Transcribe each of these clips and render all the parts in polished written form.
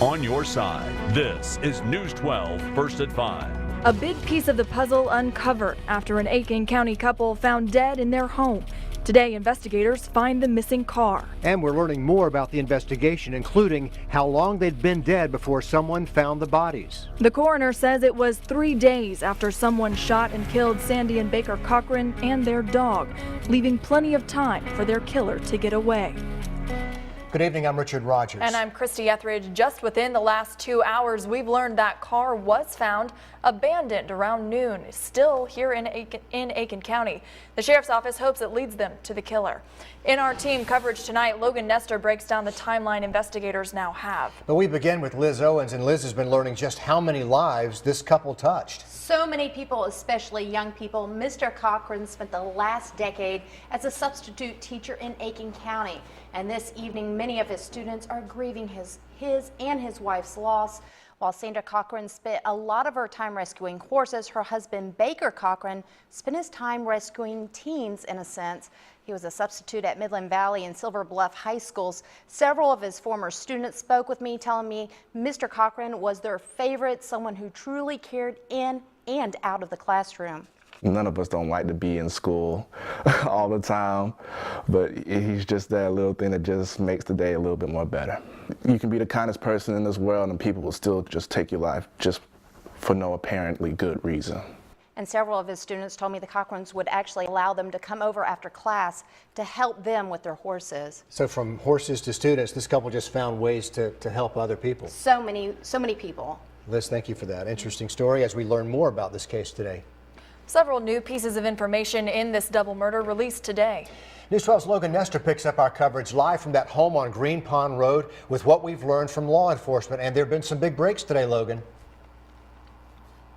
On your side, this is News 12 First at 5. A big piece of the puzzle uncovered after an Aiken County couple found dead in their home. Today, investigators find the missing car. And we're learning more about the investigation, including how long they'd been dead before someone found the bodies. The coroner says it was 3 days after someone shot and killed Sandy and Baker Cochran and their dog, leaving plenty of time for their killer to get away. Good evening, I'm Richard Rogers. And I'm Christy Etheridge. Just within the last 2 hours, we've learned that car was found abandoned around noon, still here in Aiken County. The sheriff's office hopes it leads them to the killer. In our team coverage tonight, Logan Nestor breaks down the timeline investigators now have. But we begin with Liz Owens, and Liz has been learning just how many lives this couple touched. So many people, especially young people. Mr. Cochran spent the last decade as a substitute teacher in Aiken County. And this evening, many of his students are grieving his and his wife's loss. While Sandra Cochran spent a lot of her time rescuing horses, her husband Baker Cochran spent his time rescuing teens in a sense. He was a substitute at Midland Valley and Silver Bluff high schools. Several of his former students spoke with me, telling me Mr. Cochran was their favorite, someone who truly cared in and out of the classroom. None of us don't like to be in school all the time, but he's just that little thing that just makes the day a little bit more better. You can be the kindest person in this world and people will still just take your life just for no apparently good reason. And several of his students told me the Cochrans would actually allow them to come over after class to help them with their horses. So from horses to students, this couple just found ways to help other people. So many people. Liz, thank you for that interesting story as we learn more about this case today. Several new pieces of information in this double murder released today. News 12's Logan Nestor picks up our coverage live from that home on Green Pond Road with what we've learned from law enforcement. And there have been some big breaks today, Logan.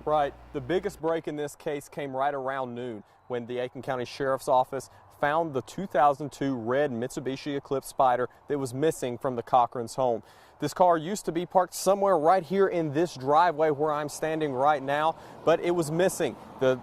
Right. The biggest break in this case came right around noon when the Aiken County Sheriff's Office found the 2002 red Mitsubishi Eclipse Spyder that was missing from the Cochrans' home. This car used to be parked somewhere right here in this driveway where I'm standing right now, but it was missing. The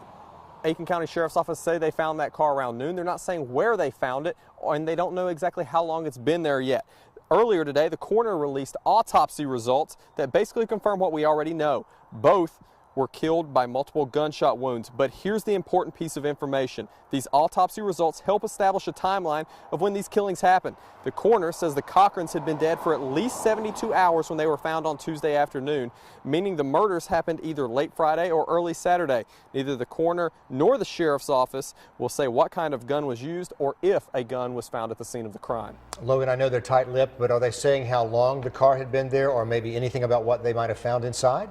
Aiken County Sheriff's Office say they found that car around noon. They're not saying where they found it, and they don't know exactly how long it's been there yet. Earlier today, the coroner released autopsy results that basically confirm what we already know. Both were killed by multiple gunshot wounds. But here's the important piece of information. These autopsy results help establish a timeline of when these killings happened. The coroner says the Cochrans had been dead for at least 72 hours when they were found on Tuesday afternoon, meaning the murders happened either late Friday or early Saturday. Neither the coroner nor the sheriff's office will say what kind of gun was used or if a gun was found at the scene of the crime. Logan, I know they're tight-lipped, but are they saying how long the car had been there or maybe anything about what they might have found inside?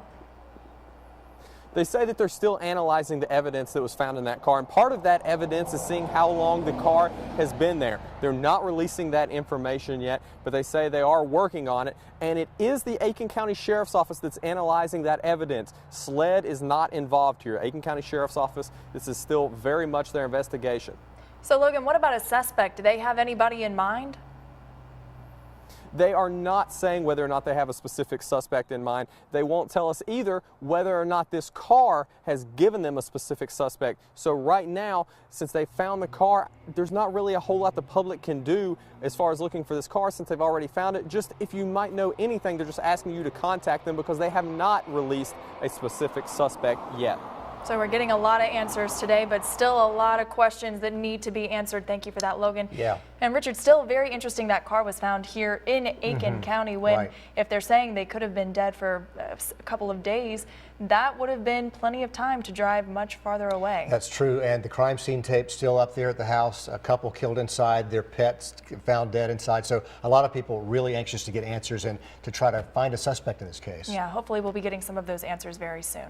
They say that they're still analyzing the evidence that was found in that car, and part of that evidence is seeing how long the car has been there. They're not releasing that information yet, but they say they are working on it, and it is the Aiken County Sheriff's Office that's analyzing that evidence. SLED is not involved here. Aiken County Sheriff's Office, this is still very much their investigation. So Logan, what about a suspect? Do they have anybody in mind? They are not saying whether or not they have a specific suspect in mind. They won't tell us either whether or not this car has given them a specific suspect. So right now, since they found the car, there's not really a whole lot the public can do as far as looking for this car since they've already found it. Just if you might know anything, they're just asking you to contact them because they have not released a specific suspect yet. So we're getting a lot of answers today, but still a lot of questions that need to be answered. Thank you for that, Logan. Yeah. And Richard, still very interesting that car was found here in Aiken County when, if they're saying they could have been dead for a couple of days, that would have been plenty of time to drive much farther away. That's true, and the crime scene tape still up there at the house. A couple killed inside, their pets found dead inside. So a lot of people really anxious to get answers and to try to find a suspect in this case. Yeah, hopefully we'll be getting some of those answers very soon.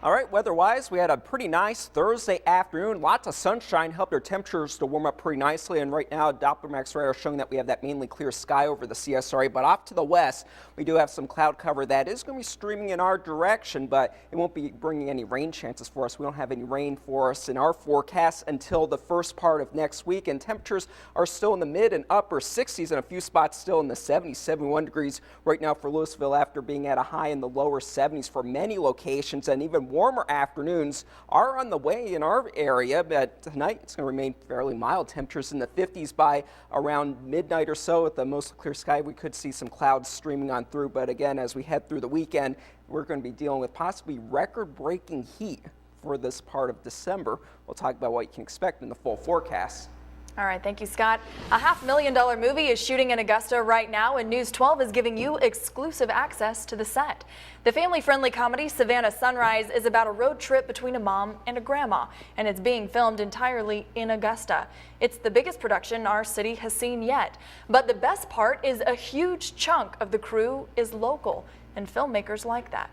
All right, weather-wise, we had a pretty nice Thursday afternoon. Lots of sunshine helped our temperatures to warm up pretty nicely. And right now, Doppler Max radar showing that we have that mainly clear sky over the CSRA. But off to the west, we do have some cloud cover that is going to be streaming in our direction, but it won't be bringing any rain chances for us. We don't have any rain for us in our forecast until the first part of next week. And temperatures are still in the mid and upper 60s and a few spots still in the 70s, 71 degrees right now for Louisville after being at a high in the lower 70s for many locations and even warmer afternoons are on the way in our area, but tonight it's going to remain fairly mild. Temperatures in the 50s by around midnight or so. With the mostly clear sky, we could see some clouds streaming on through, but again, as we head through the weekend, we're going to be dealing with possibly record-breaking heat for this part of December. We'll talk about what you can expect in the full forecast. All right, thank you, Scott. A $500,000 movie is shooting in Augusta right now, and News 12 is giving you exclusive access to the set. The family-friendly comedy Savannah Sunrise is about a road trip between a mom and a grandma, and it's being filmed entirely in Augusta. It's the biggest production our city has seen yet. But the best part is a huge chunk of the crew is local, and filmmakers like that.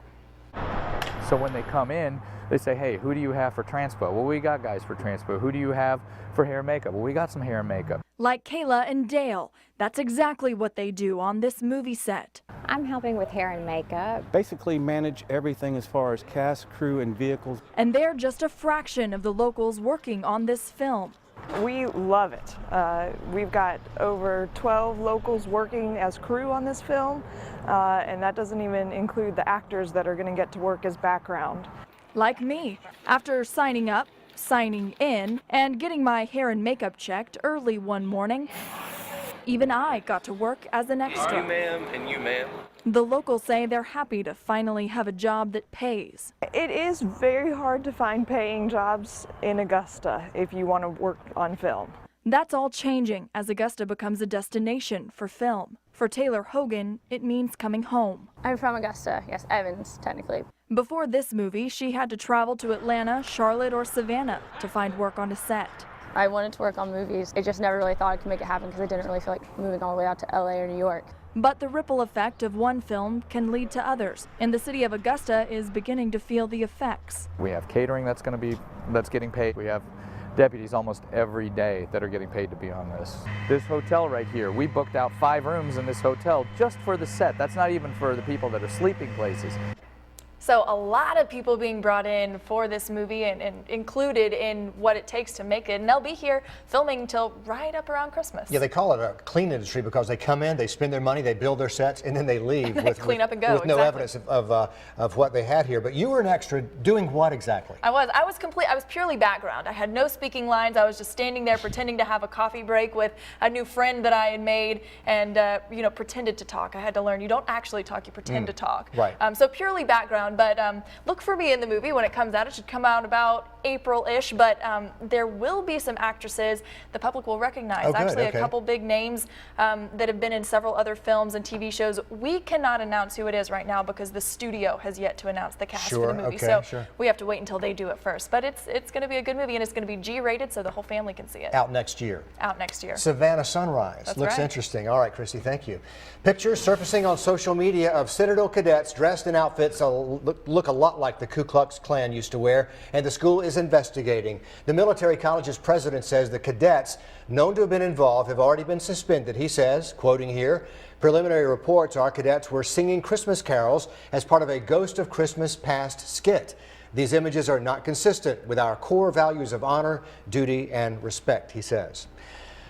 So when they come in, they say, hey, who do you have for transpo? Well, we got guys for transpo. Who do you have for hair and makeup? Well, we got some hair and makeup. Like Kayla and Dale, that's exactly what they do on this movie set. I'm helping with hair and makeup. Basically manage everything as far as cast, crew, and vehicles. And they're just a fraction of the locals working on this film. We love it. We've got over 12 locals working as crew on this film, and that doesn't even include the actors that are going to get to work as background. Like me, after signing up, signing in, and getting my hair and makeup checked early one morning, even I got to work as an extra. You ma'am, and you ma'am. The locals say they're happy to finally have a job that pays. It is very hard to find paying jobs in Augusta if you want to work on film. That's all changing as Augusta becomes a destination for film. For Taylor Hogan, it means coming home. I'm from Augusta, yes, Evans, technically. Before this movie, she had to travel to Atlanta, Charlotte, or Savannah to find work on a set. I wanted to work on movies. I just never really thought I could make it happen because I didn't really feel like moving all the way out to LA or New York. But the ripple effect of one film can lead to others, and the city of Augusta is beginning to feel the effects. We have catering that's getting paid. We have deputies almost every day that are getting paid to be on this. This hotel right here, we booked out 5 rooms in this hotel just for the set. That's not even for the people that are sleeping places. So a lot of people being brought in for this movie and included in what it takes to make it. And they'll be here filming until right up around Christmas. Yeah, they call it a clean industry because they come in, they spend their money, they build their sets, and then they leave with clean up and go, with no exactly. evidence of what they had here. But you were an extra doing what exactly? I was purely background. I had no speaking lines. I was just standing there pretending to have a coffee break with a new friend that I had made and pretended to talk. I had to learn you don't actually talk, you pretend to talk. Right. So purely background. But look for me in the movie when it comes out. It should come out about April-ish, but there will be some actresses the public will recognize. Oh, good. Actually, Okay. a couple big names that have been in several other films and TV shows. We cannot announce who it is right now because the studio has yet to announce the cast for the movie. Okay, so sure. we have to wait until they do it first. But it's going to be a good movie, and it's going to be G-rated, so the whole family can see it. Out next year. Out next year. Savannah Sunrise. That's Looks right. interesting. All right, Christy, thank you. Pictures surfacing on social media of Citadel cadets dressed in outfits that look a lot like the Ku Klux Klan used to wear, and the school is investigating. The military college's president says the cadets known to have been involved have already been suspended. He says, quoting here, preliminary reports are cadets were singing Christmas carols as part of a Ghost of Christmas Past skit. These images are not consistent with our core values of honor, duty, and respect, he says.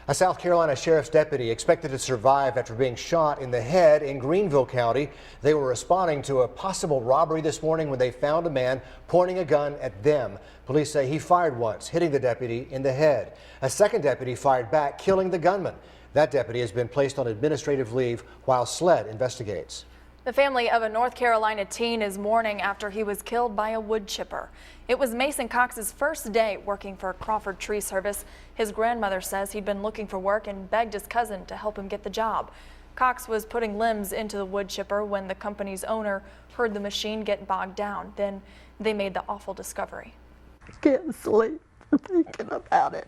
A South Carolina sheriff's deputy expected to survive after being shot in the head in Greenville County. They were responding to a possible robbery this morning when they found a man pointing a gun at them. Police say he fired once, hitting the deputy in the head. A second deputy fired back, killing the gunman. That deputy has been placed on administrative leave while SLED investigates. The family of a North Carolina teen is mourning after he was killed by a wood chipper. It was Mason Cox's first day working for Crawford Tree Service. His grandmother says he'd been looking for work and begged his cousin to help him get the job. Cox was putting limbs into the wood chipper when the company's owner heard the machine get bogged down. Then they made the awful discovery. I can't sleep thinking about it.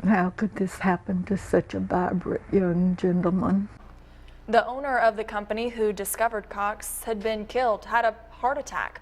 How could this happen to such a vibrant young gentleman? The owner of the company who discovered Cox had been killed had a heart attack.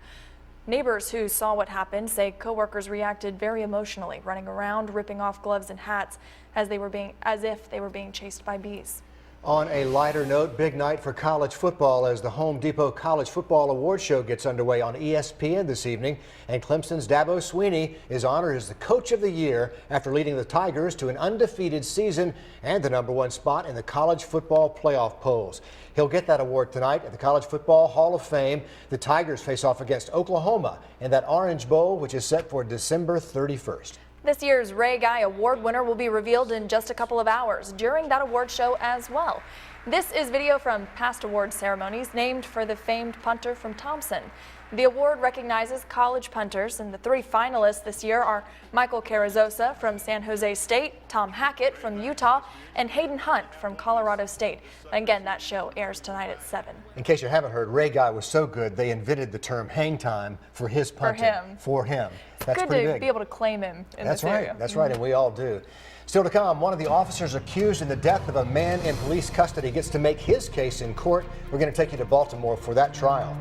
Neighbors who saw what happened say coworkers reacted very emotionally, running around, ripping off gloves and hats as if they were being chased by bees. On a lighter note, big night for college football as the Home Depot College Football Award Show gets underway on ESPN this evening. And Clemson's Dabo Swinney is honored as the Coach of the Year after leading the Tigers to an undefeated season and the #1 spot in the college football playoff polls. He'll get that award tonight at the College Football Hall of Fame. The Tigers face off against Oklahoma in that Orange Bowl, which is set for December 31st. This year's Ray Guy Award winner will be revealed in just a couple of hours during that award show as well. This is video from past award ceremonies named for the famed punter from Thompson. The award recognizes college punters, and the 3 finalists this year are Michael Carrizosa from San Jose State, Tom Hackett from Utah, and Hayden Hunt from Colorado State. Again, that show airs tonight at 7. In case you haven't heard, Ray Guy was so good they invented the term hang time for his punting. For him. That's good pretty to big. be able to claim him in this area. That's right, and we all do. Still to come, one of the officers accused in the death of a man in police custody gets to make his case in court. We're going to take you to Baltimore for that trial.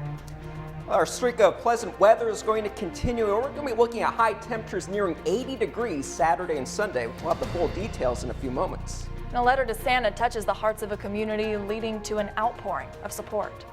Our streak of pleasant weather is going to continue. We're going to be looking at high temperatures nearing 80 degrees Saturday and Sunday. We'll have the full details in a few moments. A letter to Santa touches the hearts of a community, leading to an outpouring of support.